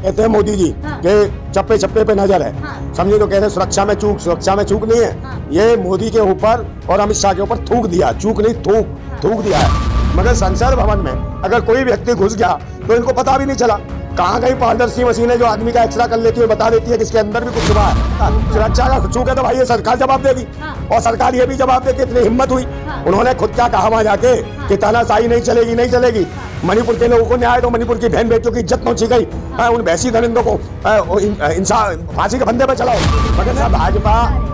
कहते हैं मोदी जी के चप्पे चप्पे पे नजर है। समझे तो कह रहे सुरक्षा में चूक नहीं है। ये मोदी के ऊपर और अमित शाह के ऊपर थूक दिया, चूक नहीं थूक दिया है। मगर संसद भवन में अगर कोई व्यक्ति घुस गया तो इनको पता भी नहीं चला। कहाँ गई पारदर्शी मशीनें जो आदमी का एक्सरा कर लेती है, बता देती है कि इसके अंदर भी कुछ छुपा है। सुरक्षा का चूक है तो भाई ये सरकार जवाब देगी। और सरकार ये भी जवाब दे कि इतनी हिम्मत हुई। उन्होंने खुद क्या कहा वहां जाके कि तानाशाही नहीं चलेगी। मणिपुर के लोगों को न्याय दो, मणिपुर की बहन बेटियों की इज्जत पहुंची गई। उन वैसी दरिंदों को फांसी के फंदे पर चलाओ। मगर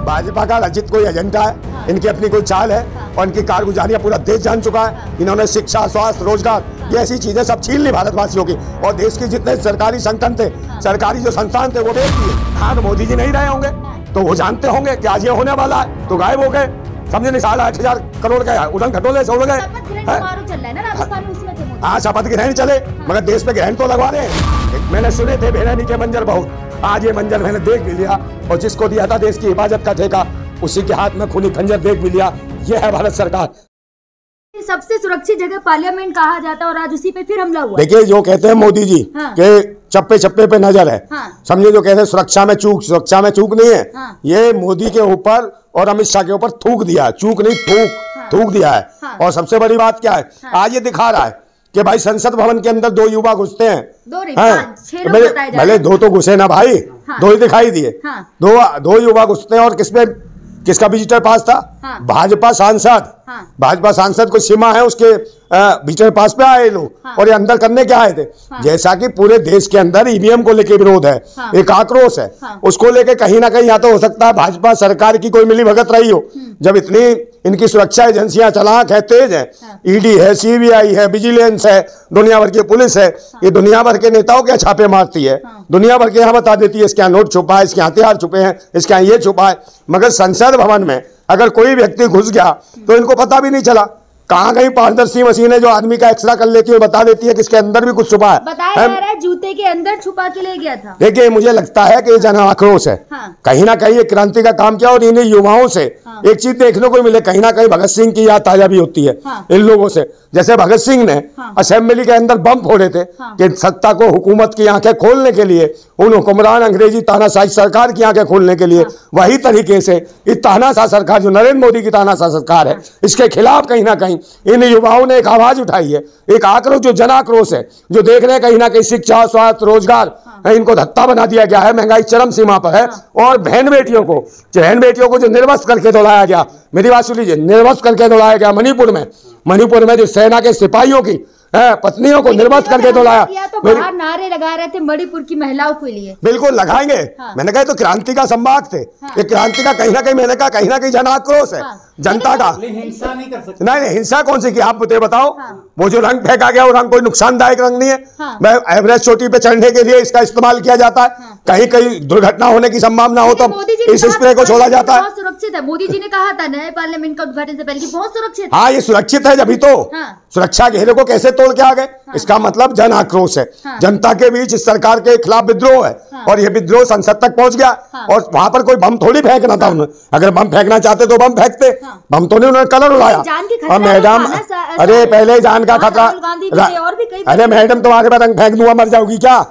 भाजपा का रचित कोई एजेंडा है, इनकी अपनी कोई चाल है और इनकी कारगुजारियां पूरा देश जान चुका है। इन्होंने शिक्षा, स्वास्थ्य, रोजगार ये ऐसी चीजें सब छीन ली भारतवासियों की। और देश के जितने सरकारी संगठन थे, सरकारी जो संस्थान थे वो बेच दिए। हाँ, तो मोदी जी नहीं रहे होंगे तो वो जानते होंगे कि आज ये होने वाला है, तो गायब हो गए। समझे नहीं, 8,500 करोड़ का उड़न खटोले से उड़ गए। हाँ, शपथ ग्रहण चले मगर देश पे ग्रहण तो लगवा रहे हैं। मैंने सुने थे बेरहनी के मंजर बहुत, आज ये मंजर मैंने देख भी लिया। और जिसको दिया था देश की हिफाजत का ठेका, उसी के हाथ में खूनी खंजर देख भी लिया। ये है भारत सरकार। सबसे सुरक्षित जगह पार्लियामेंट कहा जाता है और आज उसी पे फिर हमला हुआ। देखिए, जो कहते हैं मोदी जी के चप्पे चप्पे पे नजर है। समझे जो कहते हैं सुरक्षा में चूक नहीं है। ये मोदी के ऊपर और अमित शाह के ऊपर थूक दिया, चूक नहीं थूक दिया है। और सबसे बड़ी बात क्या है, आज ये दिखा रहा है कि भाई संसद भवन के अंदर 2 युवा घुसते हैं। भले 2 तो घुसे ना भाई, 2 ही दिखाई दिए। 2 युवा घुसते हैं और किसका विजिटर पास था? भाजपा सांसद को सीमा है उसके विजिटर पास पे आए लोग। और ये अंदर करने क्या आए थे? जैसा कि पूरे देश के अंदर ईवीएम को लेके विरोध है, एक आक्रोश है, उसको लेके कहीं ना कहीं या तो हो सकता है भाजपा सरकार की कोई मिली भगत रही हो। जब इतनी इनकी सुरक्षा एजेंसियां चालाक है, तेज है, ईडी है, सीबीआई है, विजिलेंस है, दुनिया भर की पुलिस है, ये दुनिया भर के नेताओं के छापे मारती है। दुनिया भर के यहाँ बता देती है इसके यहाँ नोट छुपा है, इसके यहाँ हथियार छुपे हैं, इसके यहाँ ये छुपा है। मगर संसद भवन में अगर कोई व्यक्ति घुस गया तो इनको पता भी नहीं चला। कहाँ गई पारदर्शी मशीनें जो आदमी का एक्सरा कर लेती है, बता देती है कि इसके अंदर भी कुछ छुपा है। बताया जा रहा है जूते के अंदर छुपा के ले गया था। देखिए, मुझे लगता है कि ये जन आक्रोश है। कहीं ना कहीं ये क्रांति का काम किया। और इन युवाओं से एक चीज देखने को मिले, कहीं ना कहीं भगत सिंह की याद ताजा भी होती है इन लोगों से। जैसे भगत सिंह ने असेंबली के अंदर बम फोड़े थे कि सत्ता को, हुकूमत की आंखें खोलने के लिए, उन हुक्मरान अंग्रेजी तानाशाही सरकार की आंखें खोलने के लिए। वही तरीके से ये तानाशाह सरकार जो नरेंद्र मोदी की तानाशाह सरकार है, इसके खिलाफ कहीं ना कहीं इन युवाओं ने एक आवाज उठाई है, एक आक्रोश जो जन आक्रोश है, जो देख रहे हैं कहीं ना कहीं शिक्षा, स्वास्थ्य, रोजगार इनको धत्ता बना दिया गया है, महंगाई चरम सीमा पर है। और बहन बेटियों को जो निर्वस्त्र करके दौड़ाया गया, मेरी बात सुन लीजिए, निर्वस्त्र करके दौड़ाया गया मणिपुर में जो सेना के सिपाहियों की पत्नियों को निर्वस्त्र करके दौड़ाया। तो बाहर नारे लगा रहे थे मणिपुर की महिलाओं के लिए। बिल्कुल लगाएंगे। मैंने कहा तो क्रांति का संवाद थे। ये क्रांति का कहीं ना कहीं, मैंने कहा कहीं ना कहीं जन आक्रोश है जनता का। हिंसा नहीं कर सकते। नहीं, हिंसा कौन सी की? आप मुझे बताओ। वो जो रंग फेंका गया वो रंग कोई नुकसानदायक रंग नहीं है। मैं एवरेस्ट चोटी पे चढ़ने के लिए इसका इस्तेमाल किया जाता है। कहीं कहीं दुर्घटना होने की संभावना हो तो इस स्प्रे को छोड़ा जाता है। सुरक्षित है, मोदी जी ने कहा था नए पार्लियामेंट का उद्घाटन से पहले कि बहुत सुरक्षित। हाँ, ये सुरक्षित है। जब तो सुरक्षा घेरे को कैसे तोड़ के आ गए? इसका मतलब जन आक्रोश है। जनता के बीच इस सरकार के खिलाफ विद्रोह है। और ये विद्रोह संसद तक पहुंच गया। और वहां पर कोई बम थोड़ी फेंकना था उन्हें। अगर बम फेंकना चाहते तो बम फेंकते, बम तो नहीं, उन्होंने कलर उड़ाया। और मैडम, अरे पहले जान का खतरा। अरे मैडम, तुम्हारे पर रंग फेंक दूंगा, मर जाओगी क्या?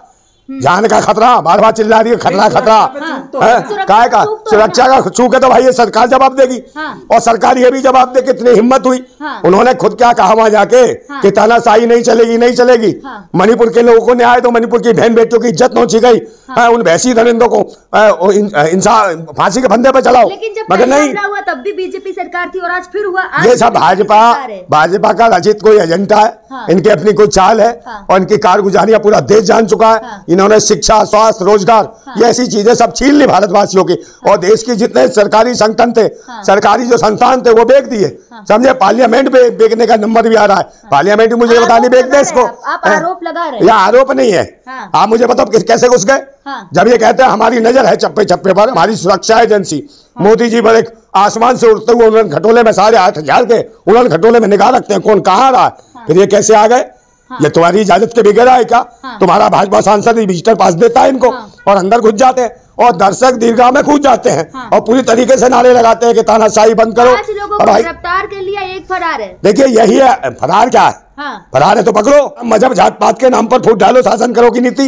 जान का खतरा, बार बार चिल्ला रही है, खतरा काय का? सुरक्षा का चूक है तो भाई ये सरकार जवाब देगी। और सरकार ये भी जवाब दे कि इतनी हिम्मत हुई। उन्होंने खुद क्या कहा वहां जाके कि तानाशाही नहीं चलेगी। मणिपुर के लोगों को न्याय दो, मणिपुर की बहन बेटियों की इज्जत पहुंची गई। उन वैसी दरिंदों को फांसी के फंदे पर चलाओ। मगर नहीं हुआ, तब भी बीजेपी सरकार थी और आज फिर हुआ। ये सब भाजपा का रचित कोई एजेंडा है, इनकी अपनी कोई चाल है और इनकी कारगुजारियां पूरा देश जान चुका है। इन्होंने शिक्षा, स्वास्थ्य, रोजगार ये ऐसी चीजें सब छीन ली भारतवासियों की। और देश की जितने सरकारी संगठन थे, सरकारी जो संस्थान थे वो बेच दिए। समझे, पार्लियामेंट पे बेचने का नंबर भी आ रहा है। पार्लियामेंट मुझे बता नहीं बेच दे इसको। आप आरोप लगा रहे हैं। यह आरोप नहीं है। आप मुझे बताओ कैसे घुस गए? जब ये कहते हैं हमारी नजर है चप्पे चप्पे पर, हमारी सुरक्षा एजेंसी, मोदी जी बड़े आसमान से उड़ते हुए उड़न खटोले में, 8,500 के उड़न खटोले में निगाह रखते हैं कौन कहाँ रहा है। फिर ये कैसे आ गए? ये तुम्हारी इजाजत के बगैर है क्या? तुम्हारा भाजपा सांसद विजिटर पास देता है इनको और अंदर घुस जाते हैं। और दर्शक दीर्घा में कूद जाते हैं और पूरी तरीके से नारे लगाते हैं कि तानाशाही बंद करो। 5 लोगों को गिरफ्तार कर लिया, 1 फरार है। देखिए यही है फरार, क्या है फरार है तो पकड़ो। मजहब जात पात के नाम पर फूट डालो, शासन करो की नीति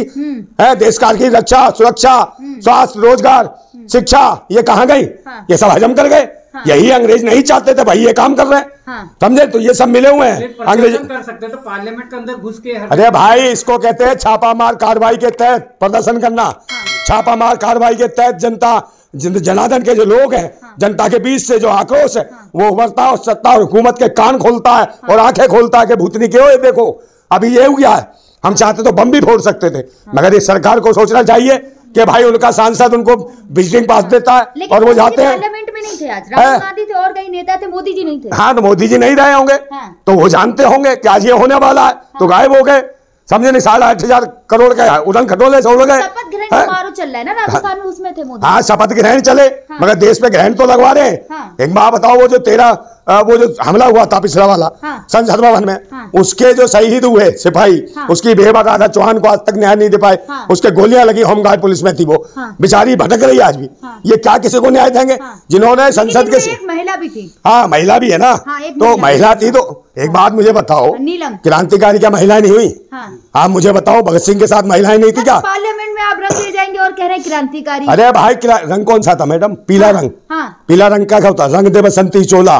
है। देश काल की रक्षा, सुरक्षा, स्वास्थ्य, रोजगार, शिक्षा, ये कहाँ गई? ये सब हजम कर गए। यही अंग्रेज नहीं चाहते थे भाई, ये काम कर रहे हैं, समझे? तो ये सब मिले हुए हैं। अंग्रेज कर सकते तो पार्लियामेंट के अंदर घुस के अरे भाई इसको कहते हैं छापामार कार्रवाई के तहत प्रदर्शन करना। छापामार कार्रवाई के तहत जनता, जनार्दन के जो लोग हैं, जनता के बीच से जो आक्रोश है वो उभरता है और सत्ता और हुकूमत के कान खोलता है और आंखें खोलता है कि भूतनी क्यों है। देखो अभी ये हो गया है, हम चाहते तो बम भी फोड़ सकते थे, मगर इस सरकार को सोचना चाहिए कि भाई उनका सांसद उनको विजिटिंग पास देता है और वो जाते हैं। पार्लियामेंट में नहीं थे आज, राहुल गांधी थे और कई नेता थे, मोदी जी नहीं थे। हाँ तो मोदी जी नहीं रहे होंगे तो वो जानते होंगे कि आज ये होने वाला है, तो गायब हो गए, समझे नहीं? 8,500 करोड़ का उड़न खटोले से उड़ गए। शपथ ग्रहण समारोह चल रहा है ना राजस्थान में, उसमें थे मोदी। हाँ शपथ ग्रहण चले, मगर देश पे ग्रहण तो लगवा रहे हैं। एक बात बताओ, वो जो वो जो हमला हुआ था पिछला वाला संसद भवन में, उसके जो शहीद हुए सिपाही, उसकी बेबस राधा चौहान को आज तक न्याय नहीं दे पाए। उसके गोलियां लगी, होमगार्ड पुलिस में थी, वो बेचारी भटक रही है आज भी। ये क्या किसी को न्याय देंगे जिन्होंने संसद के? एक महिला भी थी। हाँ महिला भी है ना, तो महिला थी। तो एक बात मुझे बताओ, क्रांतिकारी क्या महिलाएं नहीं हुई? आप मुझे बताओ, भगत सिंह के साथ महिलाएं नहीं थी क्या? पार्लियामेंट में आप रंग ले जाएंगे और कह रहे हैं क्रांतिकारी। अरे भाई रंग कौन सा था मैडम? पीला रंग। पीला रंग क्या होता है? रंग दे बसंती चोला,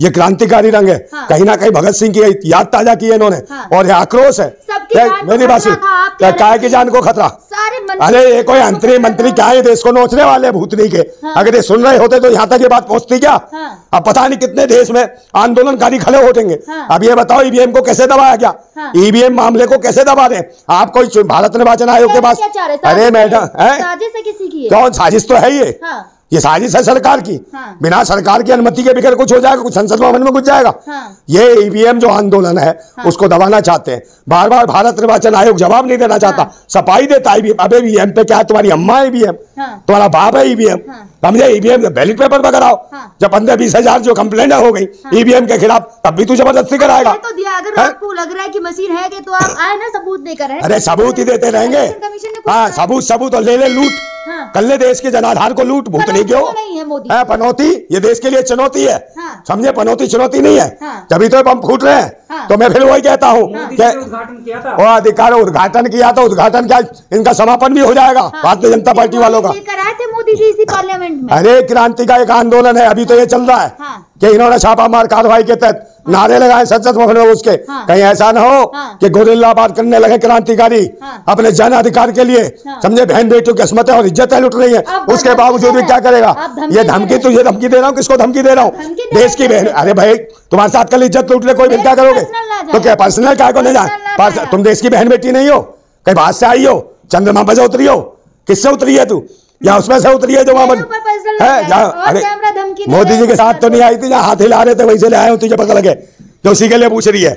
ये क्रांतिकारी रंग है। कहीं ना कहीं भगत सिंह की याद ताजा की है इन्होंने, और ये आक्रोश है। मेरी बात सुन, क्या की जान को खतरा? अरे ये कोई मंत्री क्या है, देश को नोचने वाले भूतनी के। अगर ये सुन रहे होते तो यहाँ तक ये बात पहुंचती क्या? अब पता नहीं कितने देश में आंदोलनकारी खड़े होंगे। अब ये बताओ ईवीएम को कैसे दबाया गया? ईवीएम मामले को कैसे दबा रहे? आप कोई भारत निर्वाचन आयोग के पास? अरे मैडम कौन साजिश तो है ये साजिश है सरकार की। बिना सरकार की अनुमति के बिगड़ कुछ हो जाएगा, कुछ संसद भवन में कुछ जाएगा। ये ईवीएम जो आंदोलन है उसको दबाना चाहते हैं। बार बार भारत निर्वाचन आयोग जवाब नहीं देना चाहता, सफाई देता है। अबे ईवीएम पे क्या तुम्हारी अम्मा है ईवीएम? तुम्हारा बाप है ईवीएम? समझे? ईवीएम बैलेट पेपर पर कराओ। जब 15-20 हजार जो कंप्लेंट हो गई ईवीएम के खिलाफ, तब भी तू जबरदस्ती कराएगा। तो दिया, अगर आपको लग रहा है कि मशीन है तो आप आए ना, सबूत देकर रहे। अरे सबूत ही देते रहेंगे। हाँ सबूत और ले लूट कर ले, देश के जनाधार को लूट। भूत नहीं क्यों है? पनौती ये देश के लिए चुनौती है, समझे? पनौती चुनौती नहीं है, तभी तो बम फूट रहे हैं। तो मैं फिर वही कहता हूँ, अधिकार उद्घाटन किया था, उद्घाटन क्या इनका समापन भी हो जाएगा भारतीय जनता पार्टी वालों का। मोदी जी इसी पार्लियामेंट में। अरे क्रांति का एक आंदोलन है, अभी तो ये चल रहा है कि इन्होंने छापामार कार्रवाई के तहत नारे लगाए संसद भवन में उसके। कहीं ऐसा ना हो कि गोरिल्लाबाद करने लगे क्रांतिकारी अपने जन अधिकार के लिए, समझे? बहन बेटियों की किस्मतें और इज्जतें लुट रही है, उसके बावजूद भी क्या करेगा? ये धमकी, तुझे धमकी दे रहा हूँ। किसको धमकी दे रहा हूँ? देश की बहन। अरे भाई तुम्हारे साथ कल इज्जत लूट ले कोई, फिर क्या करोगे? तो क्या पर्सनल क्या को नहीं जाए? तुम देश की बहन बेटी नहीं हो? कहीं बाहर से आई हो? चंद्रमा पर से उतरी हो? किससे उतरी है तू? या उसमें से उतरी है जो वहां है? अरे मोदी जी के साथ तो नहीं आई थी, जहाँ हाथ हिला रहे थे वैसे ले आए हो, तुझे पता लगे? जो उसी के लिए पूछ रही है,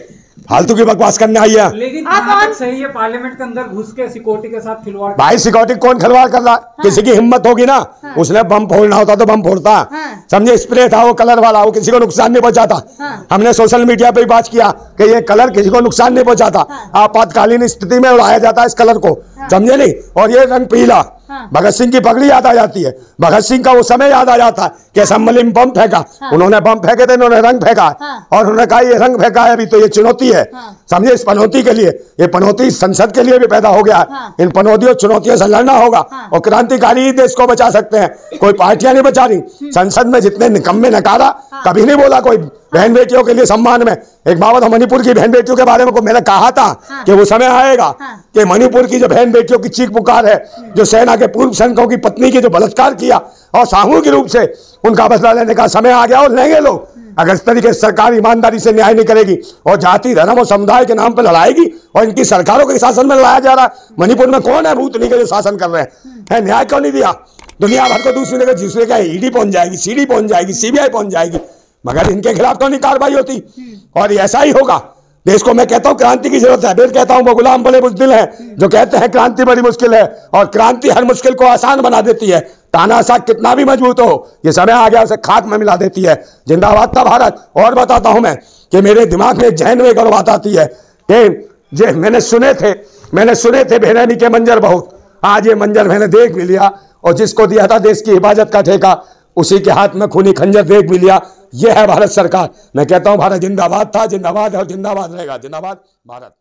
फालतू की बकवास करने आई है। लेकिन सही है, पार्लियामेंट के अंदर घुस के सिक्योरिटी के साथ खिलवाड़। भाई सिक्योरिटी कौन खिलवाड़ कर रहा है? किसी की हिम्मत होगी ना, उसने बम फोड़ना होता तो बम फोड़ता, समझे? स्प्रे था वो कलर वाला, वो किसी को नुकसान नहीं पहुंचाता। हमने सोशल मीडिया पे भी बात किया कि ये कलर किसी को नुकसान नहीं पहुंचाता, आपातकालीन स्थिति में उड़ाया जाता है इस कलर को, समझे नहीं? और ये रंग पीला, भगत सिंह की पगड़ी याद आ जाती है, भगत सिंह का वो समय याद आ जाता है कि असेंबली में बम फेंका। उन्होंने बम फेंके थे, इन्होंने रंग फेंका और उन्होंने कहा ये रंग फेंका है, अभी तो ये चुनौती है, समझे? इस पनौती के लिए, ये पनौती संसद के लिए भी पैदा हो गया है। इन पनौतियों चुनौतियों से लड़ना होगा और क्रांतिकारी ही देश को बचा सकते हैं, कोई पार्टियां नहीं बचा रही। संसद में जितने निकम्मे नकारा, कभी नहीं बोला कोई बहन बेटियों के लिए सम्मान में। एक बात, मणिपुर की बहन बेटियों के बारे में मैंने कहा था कि वो समय आएगा कि मणिपुर की जो बहन बेटियों की चीख पुकार है, जो सेना के पूर्व सैनिकों की पत्नी की जो बलात्कार किया और सामूहिक रूप से उनका बदला लेने का समय आ गया, और लेंगे लोग। अगर इस तरीके से सरकार ईमानदारी से न्याय नहीं करेगी और जाति धर्म और समुदाय के नाम पर लड़ाएगी, और इनकी सरकारों के शासन में लड़ाया जा रहा है। मणिपुर में कौन है भूत नहीं के जो शासन कर रहे हैं? न्याय क्यों नहीं दिया? दुनिया भर को दूसरे का ईडी पहुंच जाएगी, सीडी पहुंच जाएगी, सीबीआई पहुंच जाएगी, मगर इनके खिलाफ तो नहीं कार्रवाई होती। और ऐसा ही होगा। देश को मैं कहता हूं क्रांति की जरूरत है। फिर कहता हूं वो गुलाम बड़े बुज़दिल हैं जो कहते हैं क्रांति बड़ी मुश्किल है, और क्रांति हर मुश्किल को आसान बना देती है। तानाशाह कितना भी मजबूत हो, ये समय आ गया उसे खाक में मिला देती है। जिंदाबाद था भारत। और बताता हूं मैं कि मेरे दिमाग में जहन में एक और बात आती है कि मैंने सुने थे बेरहनी के मंजर बहुत। आज ये मंजर मैंने देख भी लिया और जिसको दिया था देश की हिफाजत का ठेका, उसी के हाथ में खूनी खंजर देख भी लिया। यह है भारत सरकार। मैं कहता हूं भारत जिंदाबाद था, जिंदाबाद है और जिंदाबाद रहेगा। जिंदाबाद भारत।